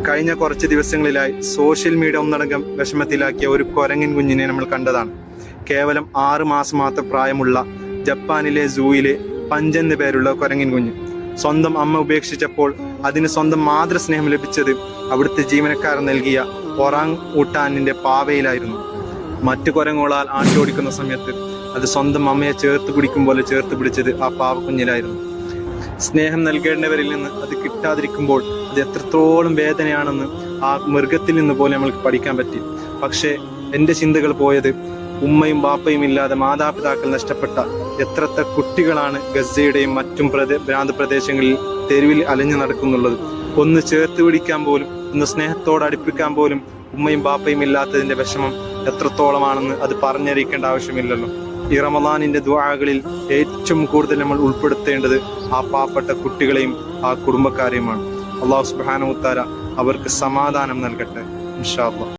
കഴിഞ്ഞ കുറച്ച് ദിവസങ്ങളിലായി സോഷ്യൽ മീഡിയ ഒന്നടങ്കം വിഷമത്തിലാക്കിയ ഒരു കുരങ്ങൻ കുഞ്ഞിനെ നമ്മൾ കണ്ടതാണ്. കേവലം 6 മാസം മാത്രം പ്രായമുള്ള ജപ്പാനിലെ സൂയിലെ പഞ്ച് എന്ന പേരുള്ള കുരങ്ങൻ കുഞ്ഞ്. സ്വന്തം അമ്മ ഉപേക്ഷിച്ചപ്പോൾ അതിന് സ്വന്തം മാതൃസ്നേഹം ലഭിച്ചത് അവിടുത്തെ ജീവനക്കാരൻ നൽകിയ ഒറാങ് ഊട്ടാനിന്റെ പാവയിലായിരുന്നു. മറ്റു കുരങ്ങുകളാൽ ആട്ടിയോടിക്കുന്ന സമയത്ത് അത് സ്വന്തം അമ്മയെ ചേർത്ത് പിടിക്കും പോലെ ചേർത്ത് പിടിച്ചത് ആ പാവക്കുഞ്ഞിലായിരുന്നു. സ്നേഹം നൽകേണ്ടവരിൽ നിന്ന് അത് കിട്ടാതിരിക്കുമ്പോൾ അത് എത്രത്തോളം വേദനയാണെന്ന് ആ മൃഗത്തിൽ നിന്ന് പോലെ നമ്മൾക്ക് പഠിക്കാൻ പറ്റി. പക്ഷേ എൻ്റെ ചിന്തകൾ പോയത് ഉമ്മയും ബാപ്പയും ഇല്ലാതെ മാതാപിതാക്കൾ നഷ്ടപ്പെട്ട എത്രത്ര കുട്ടികളാണ് ഗസയുടെയും മറ്റും ഭ്രാന്ത പ്രദേശങ്ങളിൽ തെരുവിൽ അലഞ്ഞു നടക്കുന്നുള്ളത്. ഒന്ന് ചേർത്ത് പിടിക്കാൻ പോലും, ഒന്ന് സ്നേഹത്തോട് അടുപ്പിക്കാൻ പോലും ഉമ്മയും ബാപ്പയും ഇല്ലാത്തതിൻ്റെ വിഷമം എത്രത്തോളമാണെന്ന് അത് പറഞ്ഞറിയിക്കേണ്ട ആവശ്യമില്ലല്ലോ. ഈ റമദാനിന്റെ ദുആകളിൽ ഏറ്റവും കൂടുതൽ നമ്മൾ ഉൾപ്പെടുത്തേണ്ടത് ആ പാവപ്പെട്ട കുട്ടികളെയും ആ കുടുംബക്കാരെയുമാണ്. അല്ലാഹു സുബ്ഹാനഹു വ തആല അവർക്ക് സമാധാനം നൽകട്ടെ ഇൻഷാ അല്ലാഹ്.